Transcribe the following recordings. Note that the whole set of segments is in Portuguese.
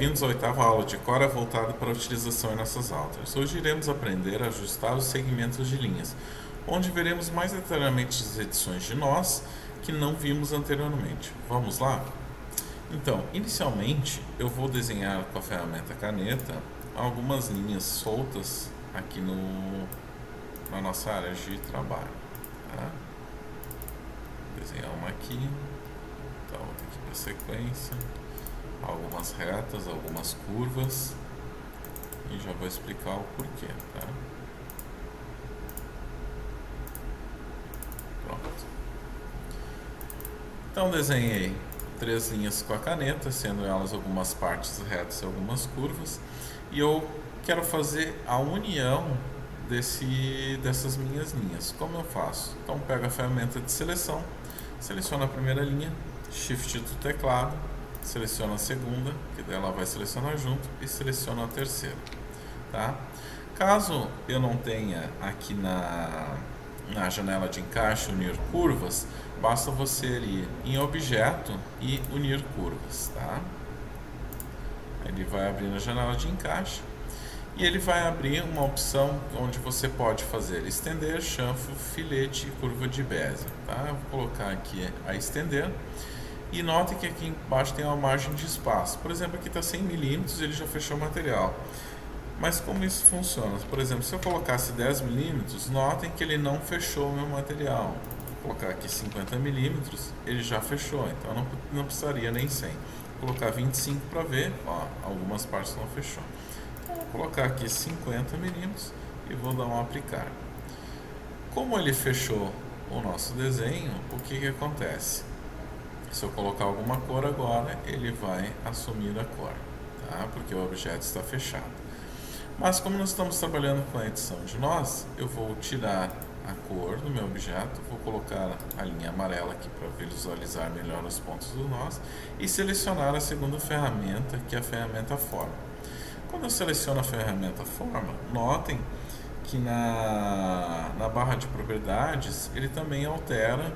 Bem-vindos à oitava aula de Cora voltada para a utilização em nossas aulas. Hoje iremos aprender a ajustar os segmentos de linhas, onde veremos mais detalhadamente as edições de nós que não vimos anteriormente. Vamos lá? Então, inicialmente, eu vou desenhar com a ferramenta caneta algumas linhas soltas aqui na nossa área de trabalho. Tá? Vou desenhar uma aqui, então aqui para sequência. Algumas retas, algumas curvas, e já vou explicar o porquê, tá? Pronto. Então desenhei 3 linhas com a caneta, sendo elas algumas partes retas e algumas curvas, e eu quero fazer a união dessas minhas linhas. Como eu faço? Então pego a ferramenta de seleção, seleciono a primeira linha, Shift do teclado, seleciono a segunda, que ela vai selecionar junto, e seleciono a terceira, tá? Caso eu não tenha aqui na janela de encaixe unir curvas, basta você ir em objeto e unir curvas, tá? Ele vai abrir na janela de encaixe e ele vai abrir uma opção onde você pode fazer estender, chanfro, filete e curva de Bezier, tá? Eu vou colocar aqui a estender. E notem que aqui embaixo tem uma margem de espaço. Por exemplo, aqui está 100 milímetros, ele já fechou o material. Mas como isso funciona? Por exemplo, se eu colocasse 10 milímetros, notem que ele não fechou o meu material. Vou colocar aqui 50 milímetros, ele já fechou, então não precisaria nem 100. Vou colocar 25 para ver, ó, algumas partes não fechou. Então, vou colocar aqui 50 milímetros e vou dar um aplicar. Como ele fechou o nosso desenho, o que acontece? Se eu colocar alguma cor agora, ele vai assumir a cor, tá? Porque o objeto está fechado. Mas como nós estamos trabalhando com a edição de nós, eu vou tirar a cor do meu objeto, vou colocar a linha amarela aqui para visualizar melhor os pontos do nós e selecionar a segunda ferramenta, que é a ferramenta forma. Quando eu seleciono a ferramenta forma, notem que na barra de propriedades ele também altera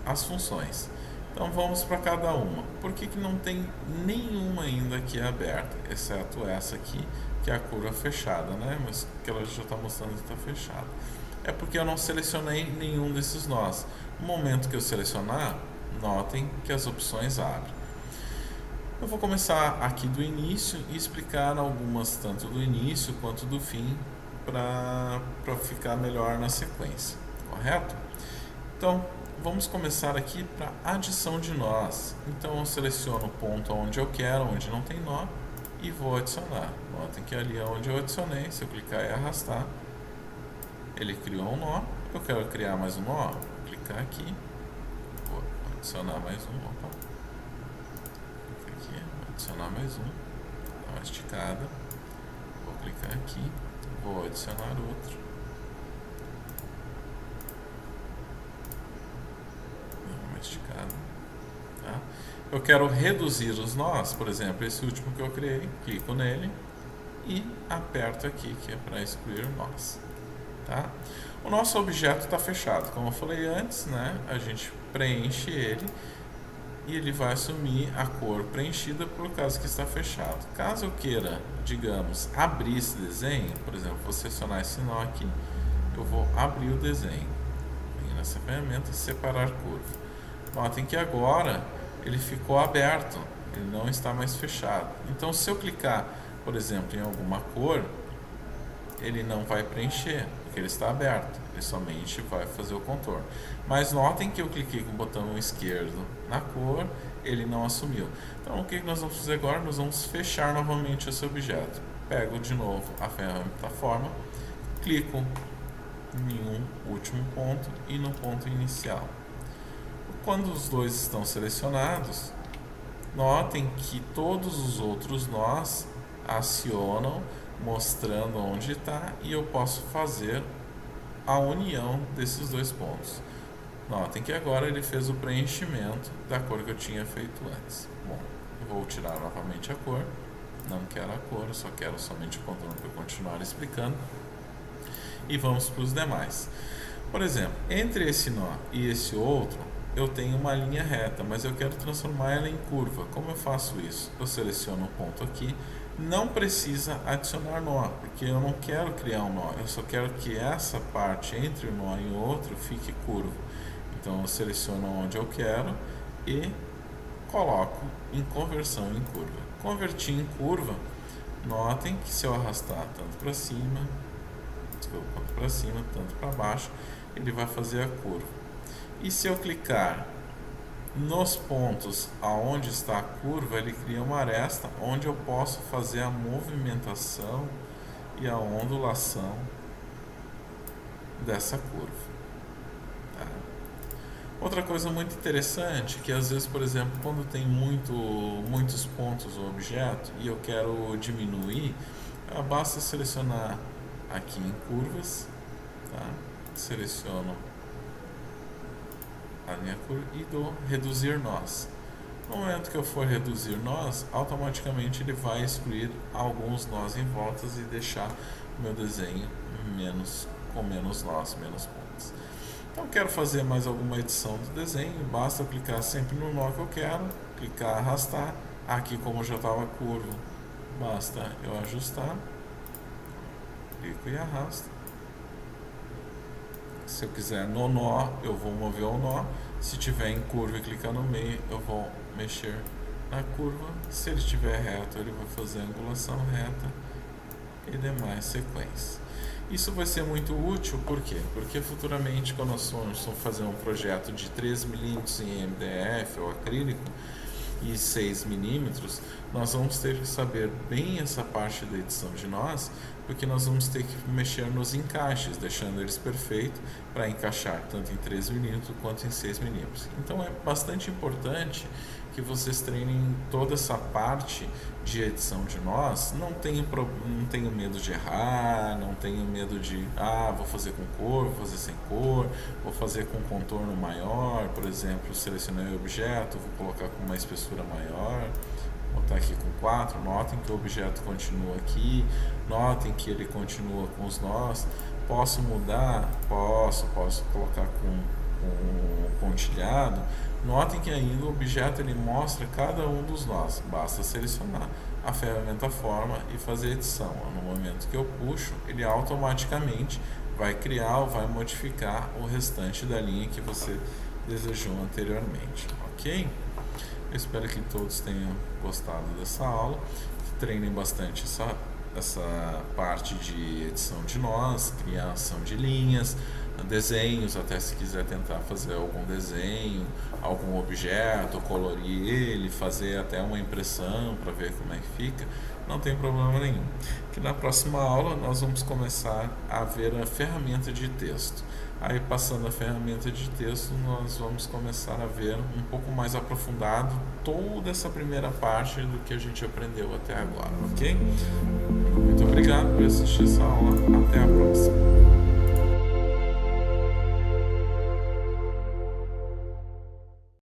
as funções. Então vamos para cada uma. Por que não tem nenhuma ainda aqui aberta, exceto essa aqui, que é a curva fechada, né? Mas que ela já está mostrando que está fechada. É porque eu não selecionei nenhum desses nós. No momento que eu selecionar, notem que as opções abrem. Eu vou começar aqui do início e explicar algumas, tanto do início quanto do fim, para ficar melhor na sequência, correto? Então, vamos começar aqui para adição de nós. Então eu seleciono o ponto onde eu quero, onde não tem nó, e vou adicionar. Notem que ali é onde eu adicionei, se eu clicar e arrastar, ele criou um nó. Eu quero criar mais um nó, vou clicar aqui, vou adicionar mais um, opa. Clicar aqui, vou adicionar mais um, dá uma esticada, vou clicar aqui, vou adicionar outro. Esticado, tá? Eu quero reduzir os nós, por exemplo, esse último que eu criei, clico nele e aperto aqui, que é para excluir nós, tá? O nosso objeto está fechado, como eu falei antes, né? A gente preenche ele e ele vai assumir a cor preenchida por causa que está fechado. Caso eu queira, digamos, abrir esse desenho, por exemplo, vou selecionar esse nó aqui, eu vou abrir o desenho, venho nessa ferramenta separar curva. Notem que agora ele ficou aberto, ele não está mais fechado. Então, se eu clicar, por exemplo, em alguma cor, ele não vai preencher, porque ele está aberto, ele somente vai fazer o contorno. Mas notem que eu cliquei com o botão esquerdo na cor, ele não assumiu. Então, o que nós vamos fazer agora? Nós vamos fechar novamente esse objeto. Pego de novo a ferramenta forma, clico em um último ponto e no ponto inicial. Quando os dois estão selecionados, notem que todos os outros nós acionam, mostrando onde está, e eu posso fazer a união desses dois pontos. Notem que agora ele fez o preenchimento da cor que eu tinha feito antes. Bom, eu vou tirar novamente a cor, não quero a cor, eu só quero somente o contorno para eu continuar explicando. E vamos para os demais. Por exemplo, entre esse nó e esse outro, eu tenho uma linha reta, mas eu quero transformar ela em curva. Como eu faço isso? Eu seleciono um ponto aqui, não precisa adicionar nó, porque eu não quero criar um nó, eu só quero que essa parte entre um nó e o outro fique curvo. Então eu seleciono onde eu quero e coloco em conversão em curva. Converti em curva, notem que se eu arrastar tanto para cima, quanto para cima, tanto para baixo, ele vai fazer a curva. E se eu clicar nos pontos aonde está a curva, ele cria uma aresta onde eu posso fazer a movimentação e a ondulação dessa curva. Tá? Outra coisa muito interessante, que às vezes, por exemplo, quando tem muitos pontos no objeto e eu quero diminuir, basta selecionar aqui em curvas, tá? Seleciono a minha curva e dou reduzir nós. No momento que eu for reduzir nós, automaticamente ele vai excluir alguns nós em voltas e deixar o meu desenho com menos nós, menos pontos. Então quero fazer mais alguma edição do desenho, basta eu clicar sempre no nó que eu quero, clicar arrastar, aqui como já estava curvo, basta eu ajustar, clico e arrasto. Se eu quiser no nó, eu vou mover o nó, se tiver em curva e clicar no meio, eu vou mexer na curva, se ele estiver reto, ele vai fazer a angulação reta e demais sequências. Isso vai ser muito útil, por quê? Porque futuramente, quando nós formos fazer um projeto de 3 mm em MDF ou acrílico e 6 mm, nós vamos ter que saber bem essa parte da edição de nós, porque nós vamos ter que mexer nos encaixes, deixando eles perfeitos para encaixar tanto em 3 mm quanto em 6 mm. Então é bastante importante que vocês treinem toda essa parte de edição de nós. Não tenho medo de errar, não tenho medo de vou fazer com cor, vou fazer sem cor, vou fazer com contorno maior, por exemplo, selecionei o objeto, vou colocar com uma espessura maior, vou botar aqui com 4, notem que o objeto continua aqui, notem que ele continua com os nós. Posso mudar? Posso colocar com pontilhado. Notem que ainda o objeto ele mostra cada um dos nós, basta selecionar a ferramenta forma e fazer edição. No momento que eu puxo, ele automaticamente vai criar ou vai modificar o restante da linha que você desejou anteriormente, ok? Eu espero que todos tenham gostado dessa aula, que treinem bastante essa parte de edição de nós, criação de linhas, desenhos, até se quiser tentar fazer algum desenho, algum objeto, colorir ele, fazer até uma impressão para ver como é que fica, não tem problema nenhum. Que na próxima aula nós vamos começar a ver a ferramenta de texto. Aí passando a ferramenta de texto, nós vamos começar a ver um pouco mais aprofundado toda essa primeira parte do que a gente aprendeu até agora, ok? Muito obrigado por assistir essa aula, até a próxima.